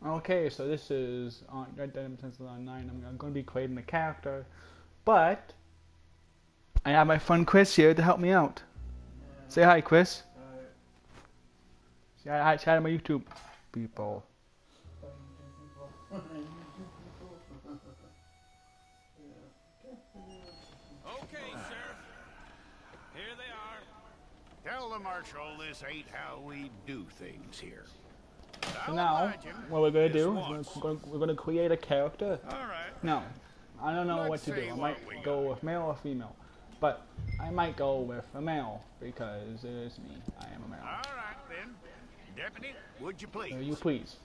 Okay, so this is on Red Dead Redemption Online. I'm going to be creating a character, but I have my friend Chris here to help me out. Yeah. Say hi, Chris. Say hi to my YouTube people. Okay, Sheriff. Here they are. Tell the Marshal this ain't how we do things here. So now, what we're going to do is we're going to create a character. Alright. No, I don't know what to do. I might go with male or female. But I might go with a male because it is me. I am a male. Alright then. Deputy, would you please? You please.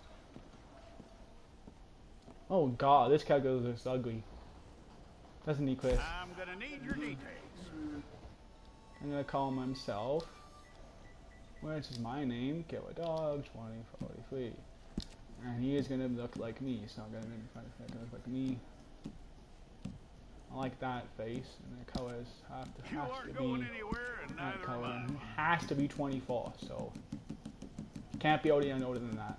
Oh god, this character is ugly. Doesn't he, Chris? I'm gonna need your details. I'm gonna call him himself. Which is my name, Killer Dog 2043. And he is gonna look like me, so I'm gonna look like me. I like that face, and the colors has to be that color. It has to be 24, so can't be any older than that.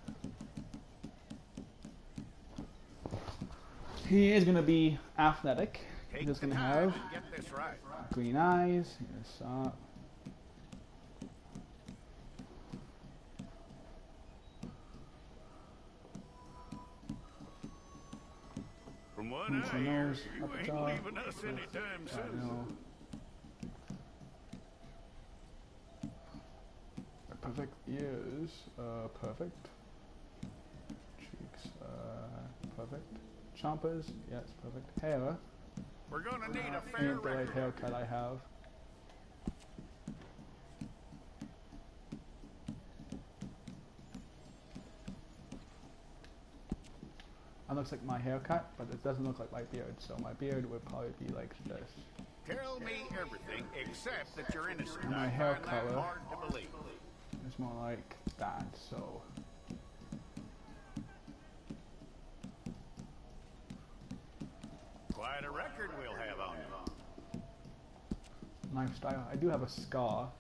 He is gonna be athletic. He's gonna have green eyes. Yes, From what I hear, you ain't leaving us anytime soon. Perfect ears, perfect. Cheeks, perfect. Chompers, yes, perfect. Hair. We're gonna need a fair ain't the right haircut I have. That looks like my haircut, but it doesn't look like my beard, so my beard would probably be like this. Tell me everything except that you're innocent. And my hair color hard to believe. is more like that, so. Quite a record we'll have on you. Lifestyle. I do have a scar.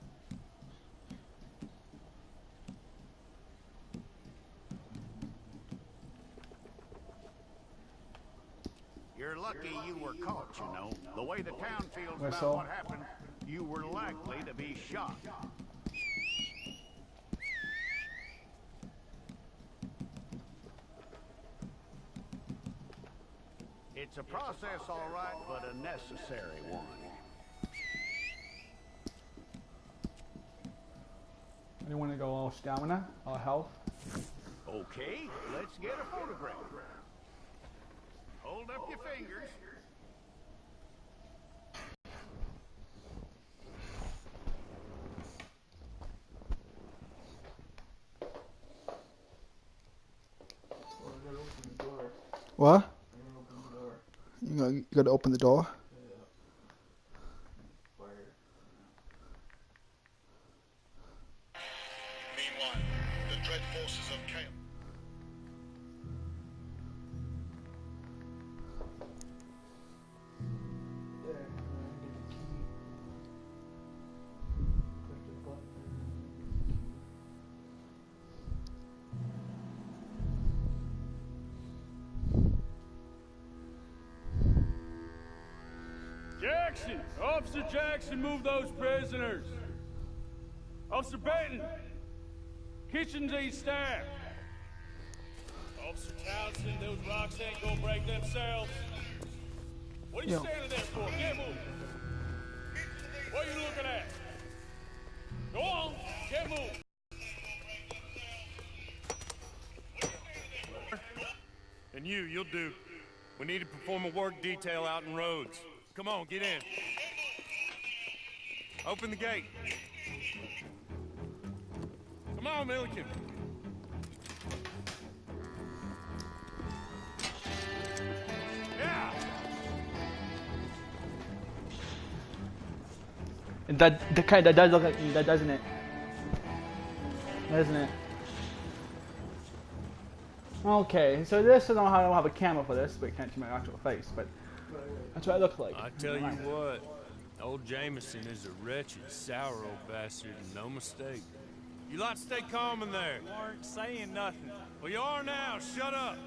You're lucky you were caught, you know. The way the town feels Whistle. about what happened, you were likely to be shot. It's a process, all right, but a necessary one. You want to go all stamina, all health? Okay, let's get a photograph. Hold up your fingers. What? You gotta open the door. Meanwhile, the dread forces of chaos. Jackson! Officer Jackson, move those prisoners! Officer Benton! Kitchen D staff! Officer Townsend, those rocks ain't gonna break themselves. What are you standing there for? Get moving! What are you looking at? Go on, get moving! And you'll do. We need to perform a work detail out in roads. Come on, get in. Open the gate. Come on, Milliken. Yeah. That does look like me, that doesn't it? Doesn't it? Okay, so this I don't have a camera for this, but you can't see my actual face, but that's what I look like. I tell you what, old Jameson is a wretched, sour old bastard, and no mistake. You lot stay calm in there. You aren't saying nothing. Well, you are now. Shut up.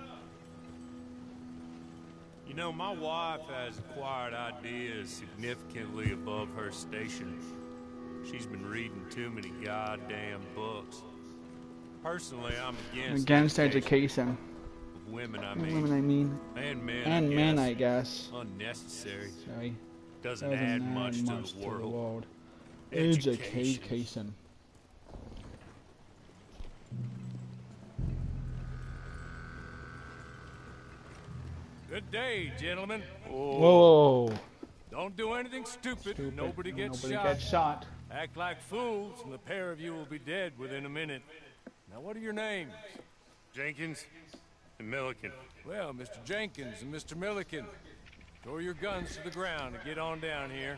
You know, my wife has acquired ideas significantly above her station. She's been reading too many goddamn books. Personally, I'm against education. of women, I Women, I mean. mean. And men, And I men, guess. I guess. Unnecessary. Sorry. Doesn't add much to the world. Education. Good day, gentlemen. Whoa. Don't do anything stupid. Nobody gets shot. Act like fools, and the pair of you will be dead within a minute. Now, what are your names? Jenkins and Milliken. Well, Mr. Jenkins and Mr. Milliken, throw your guns to the ground and get on down here.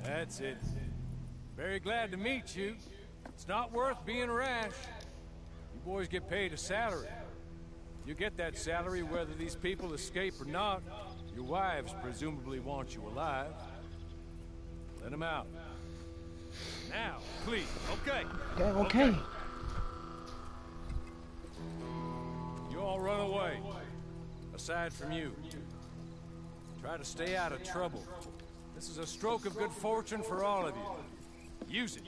That's it. Very glad to meet you. It's not worth being rash. You boys get paid a salary. You get that salary whether these people escape or not. Your wives presumably want you alive. Let them out. Now, please. Okay. Okay. You all run away. Aside from you. Try to stay out of trouble. This is a stroke of good fortune for all of you. Use it.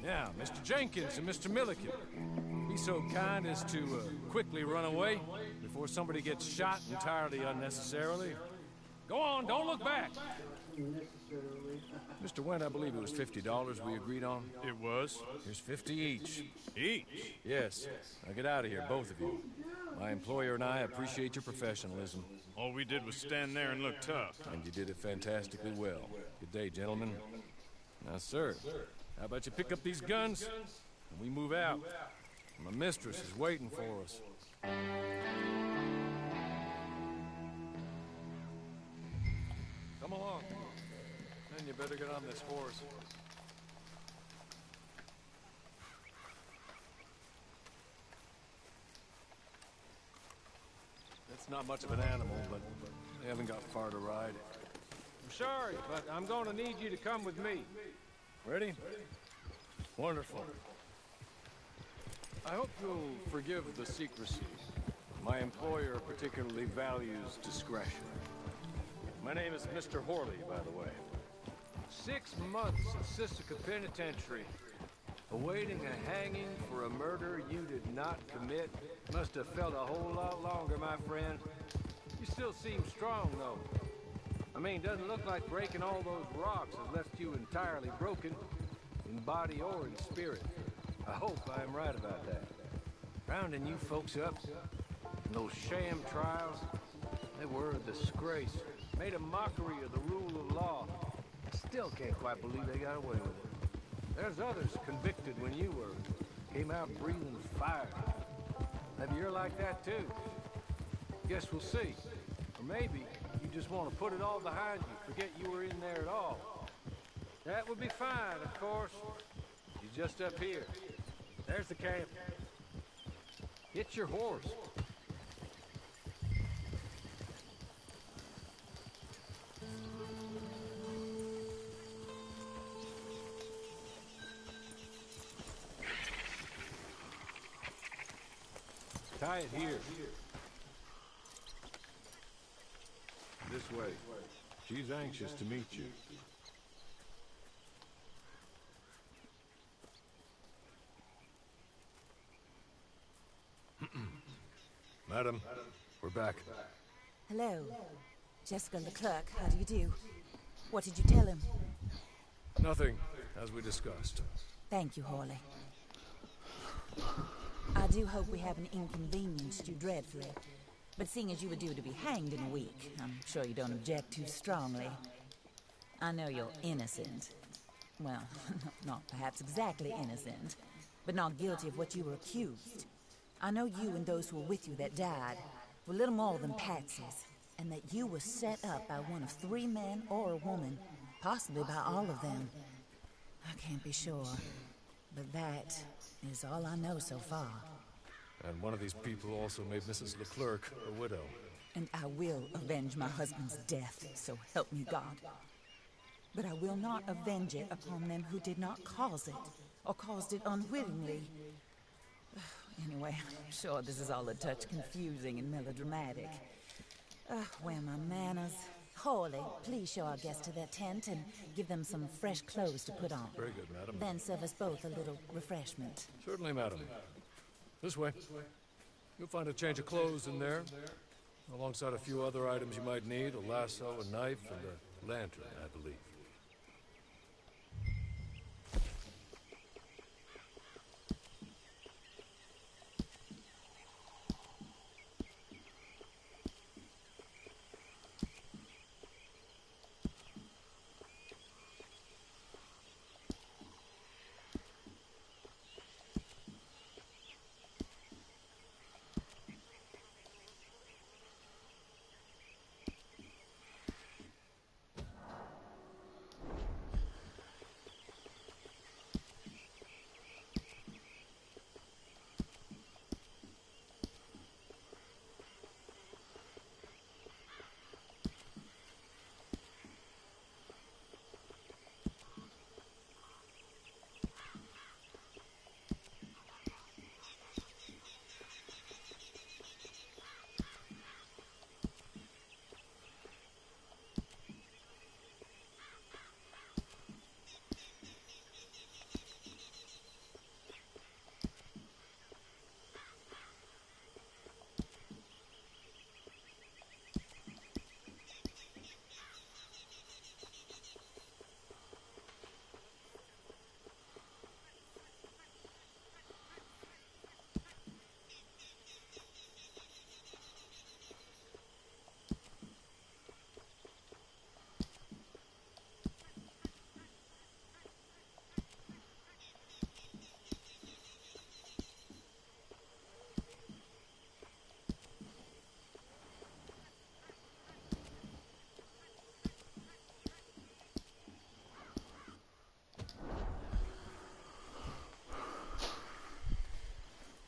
Now, Mr. Jenkins and Mr. Milliken, be so kind as to quickly run away before somebody gets shot entirely unnecessarily. Go on, don't look back. Mr. Wendt, I believe it was $50 we agreed on. It was? Here's 50 each. Each? Yes. Now get out of here, both of you. My employer and I appreciate your professionalism. All we did was stand there and look tough. And you did it fantastically well. Good day, gentlemen. Now, sir, how about you pick up these guns and we move out? My mistress is waiting for us. Come along. Then you better get on this horse. It's not much of an animal, but they haven't got far to ride. I'm sorry, but I'm going to need you to come with me. Ready? Wonderful. I hope you'll forgive the secrecy. My employer particularly values discretion. My name is Mr. Horley, by the way. 6 months in Sissica Penitentiary, awaiting a hanging for a murder you did not commit. Must have felt a whole lot longer, my friend. You still seem strong, though. I mean, doesn't look like breaking all those rocks has left you entirely broken, in body or in spirit. I hope I am right about that. Rounding you folks up, those sham trials, they were a disgrace. Made a mockery of the rule of law. Still can't quite believe they got away with it. There's others convicted when you were. Came out breathing fire. Maybe you're like that too. Guess we'll see. Or maybe you just want to put it all behind you, forget you were in there at all. That would be fine, of course. You're just up here. There's the camp. Get your horse. Tie it here. This way. She's anxious to meet you. Madam, we're back. Hello. Jessica Leclerc, how do you do? What did you tell him? Nothing, as we discussed. Thank you, Horley. I do hope we haven't inconvenienced you dreadfully. But seeing as you were due to be hanged in a week, I'm sure you don't object too strongly. I know you're innocent. Well, not perhaps exactly innocent, but not guilty of what you were accused. I know you and those who were with you that died were little more than patsies, and that you were set up by one of 3 men or a woman, possibly by all of them. I can't be sure, but that is all I know so far. And one of these people also made Mrs. Leclerc a widow. And I will avenge my husband's death, so help me God. But I will not avenge it upon them who did not cause it. or caused it unwittingly. Anyway, I'm sure this is all a touch confusing and melodramatic. Where are my manners? Hawley, please show our guests to their tent and give them some fresh clothes to put on. Very good, madam. Then serve us both a little refreshment. Certainly, madam. This way. You'll find a change of clothes in there, alongside a few other items you might need, a lasso, a knife, and a lantern, I believe.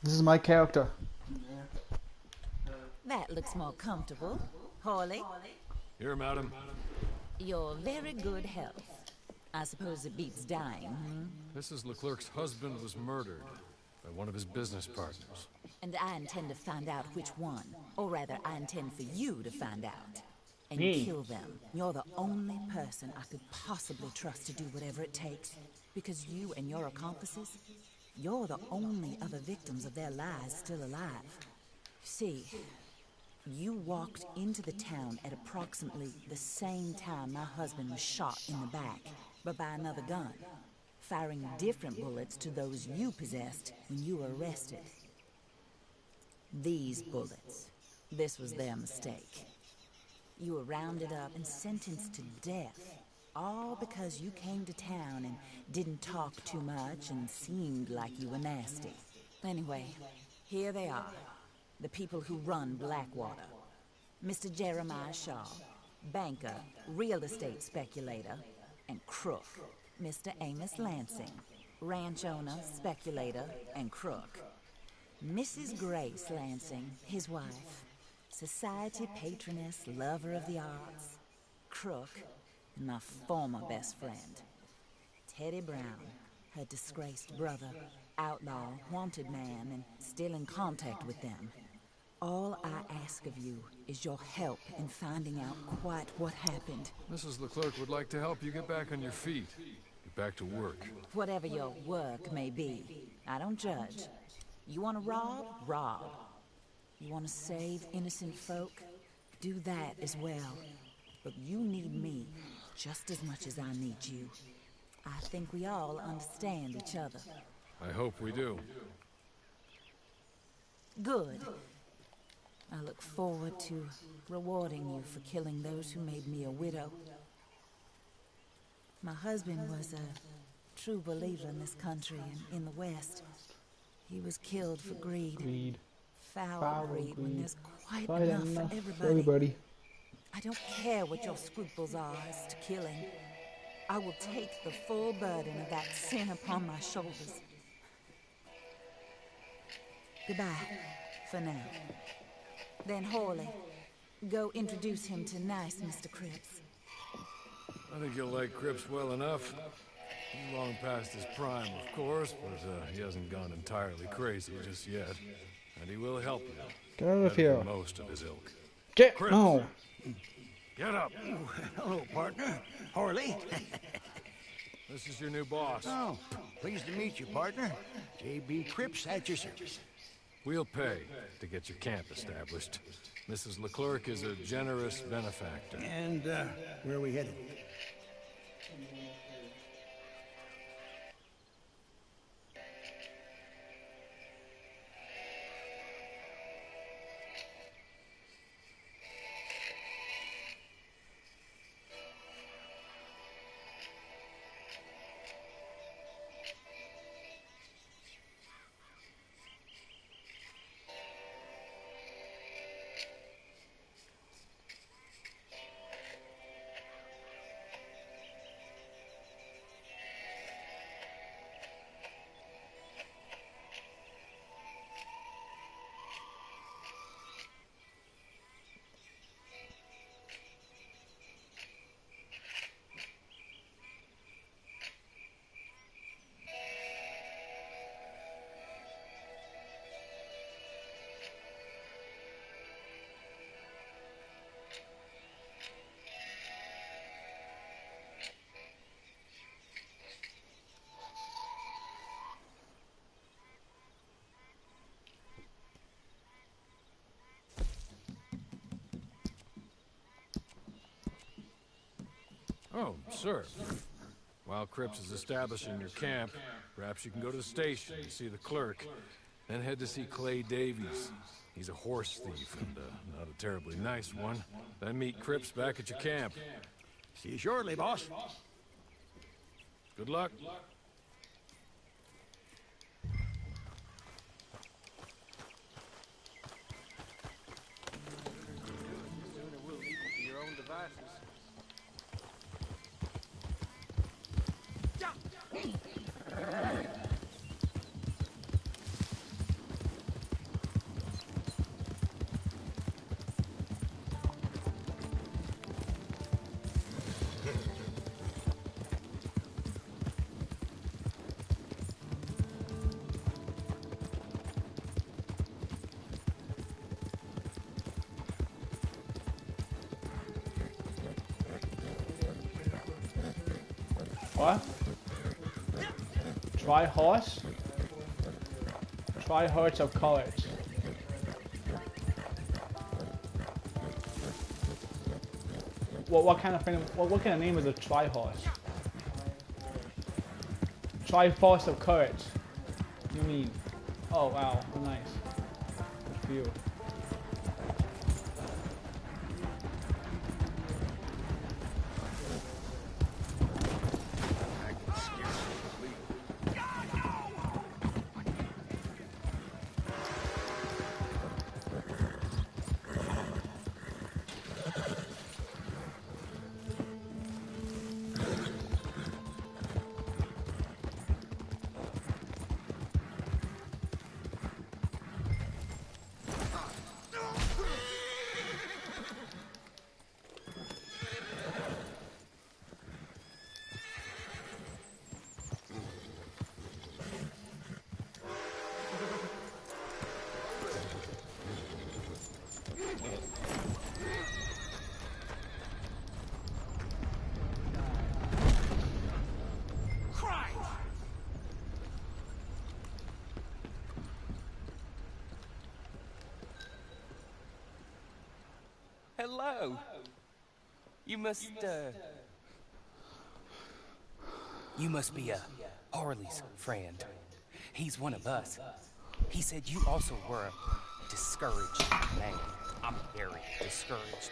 This is my character. That looks more comfortable. Hawley, Here, madam. you're very good health. I suppose it beats dying, Mrs. Leclerc's husband was murdered by one of his business partners. And I intend to find out which one. Or rather, I intend for you to find out. And Me? kill them. You're the only person I could possibly trust to do whatever it takes. Because you and your accomplices, you're the only other victims of their lies still alive. See, you walked into the town at approximately the same time my husband was shot in the back, but by another gun, firing different bullets to those you possessed when you were arrested. These bullets, this was their mistake. You were rounded up and sentenced to death, all because you came to town and didn't talk too much and seemed like you were nasty. Anyway, here they are, the people who run Blackwater. Mr. Jeremiah Shaw, banker, real estate speculator, and crook. Mr. Amos Lansing, ranch owner, speculator, and crook. Mrs. Grace Lansing, his wife, society patroness, lover of the arts, crook, and my former best friend. Teddy Brown, her disgraced brother, outlaw, wanted man, and still in contact with them. All I ask of you is your help in finding out quite what happened. Mrs. Leclerc would like to help you get back on your feet. Get back to work. Whatever your work may be, I don't judge. You want to rob? Rob. You want to save innocent folk? Do that as well. But you need me just as much as I need you. I think we all understand each other. I hope we do. Good. I look forward to rewarding you for killing those who made me a widow. My husband was a true believer in this country and in the West. He was killed for greed. Greed. Foul greed when there's quite Quite enough for everybody. I don't care what your scruples are as to killing. I will take the full burden of that sin upon my shoulders. Goodbye, for now. Then Hawley, go introduce him to nice Mr. Cripps. I think you'll like Cripps well enough. Long past his prime, of course, but he hasn't gone entirely crazy just yet. And he will help you. Get out of Better here. than most of his ilk. Get Chris. no. Get up. Hello, partner. Harley. This is your new boss. Oh, pleased to meet you, partner. J.B. Cripps at your service. We'll pay to get your camp established. Mrs. Leclerc is a generous benefactor. And, where are we headed? Oh, sir. While Cripps is establishing your camp, perhaps you can go to the station to see the clerk, then head to see Clay Davies. He's a horse thief and not a terribly nice one. Then meet Cripps back at your camp. See you shortly, boss. Good luck. Your own devices. What? Try horse? Try horse of college. What kind of thing? What kind of name is a try horse? Try force of courage. You mean? Oh wow, nice. Good for you. Hello. You must be Harley's friend. He's one of us. He said you also were a discouraged man. I'm very discouraged.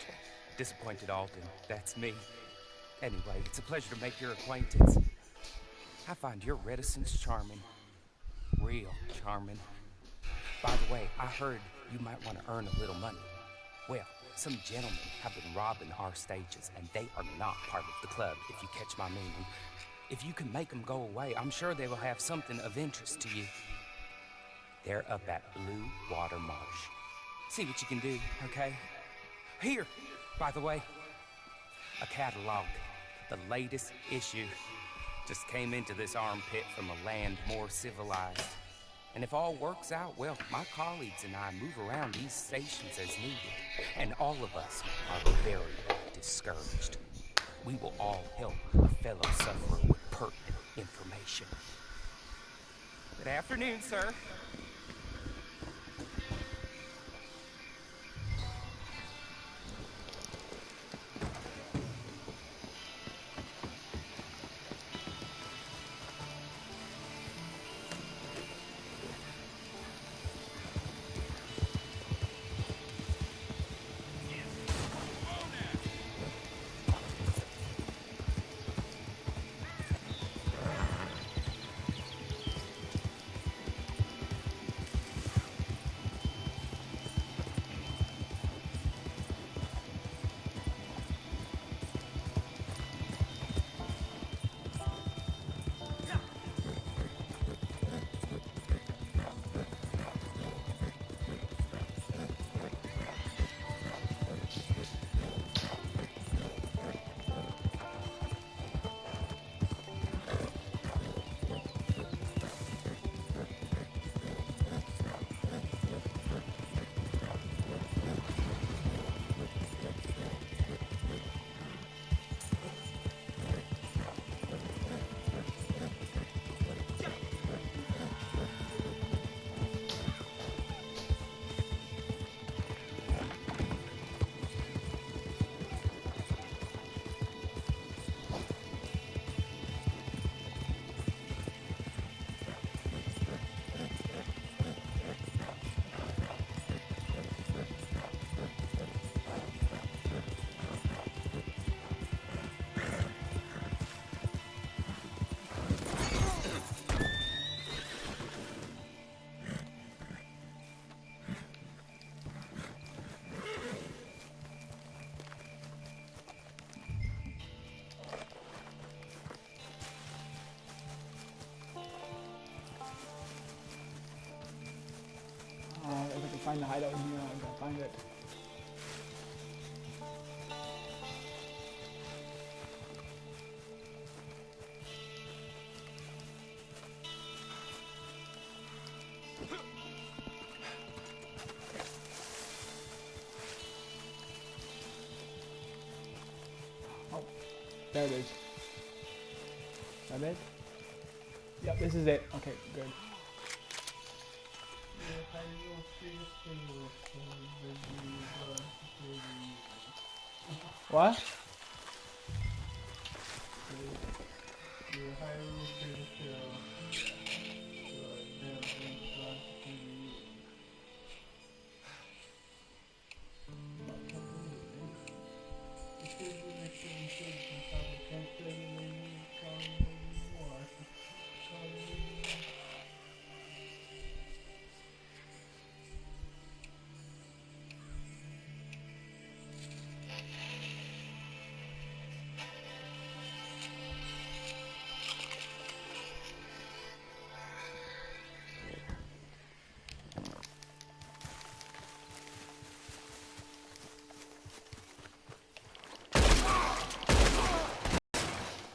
Disappointed Alden. That's me. Anyway, it's a pleasure to make your acquaintance. I find your reticence charming. Real charming. By the way, I heard you might want to earn a little money. Well, some gentlemen have been robbing our stages, and they are not part of the club, if you catch my meaning. If you can make them go away, I'm sure they will have something of interest to you. They're up at Blue Water Marsh. See what you can do, okay? Here, by the way, a catalog, the latest issue. Just came into this armpit from a land more civilized. And if all works out, well, my colleagues and I move around these stations as needed. And all of us are very discouraged. We will all help a fellow sufferer with pertinent information. Good afternoon, sir. If I can find the hideout in here, I'm gonna find it. Oh, there it is. Is that it? Yep, this is it. Okay, good. What?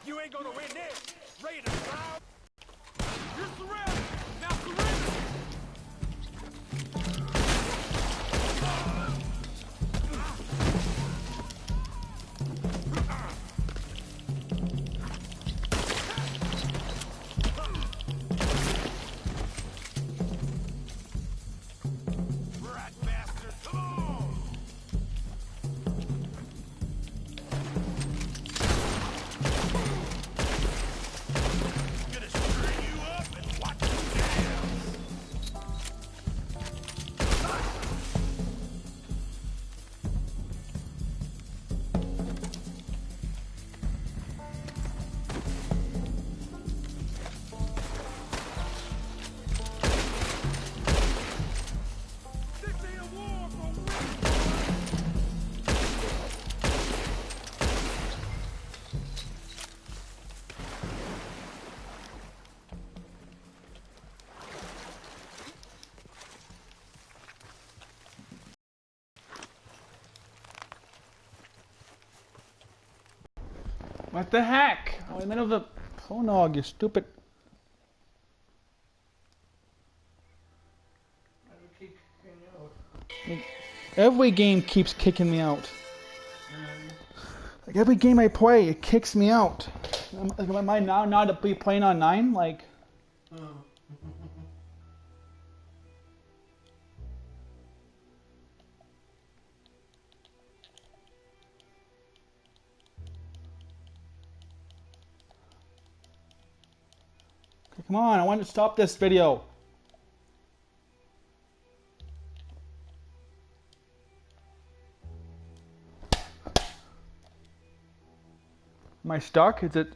You ain't gonna win this. Raiders, you're surrounded. Now surrender. Rat bastard, come on! Gonna string you up and watch you dance. This ain't a war for What the heck? I'm in the middle of the Phonog, you stupid. Every game keeps kicking me out. Like every game I play, it kicks me out. Am I now not to be playing on 9? Like. Okay, come on, I want to stop this video. Am I stuck? Is it?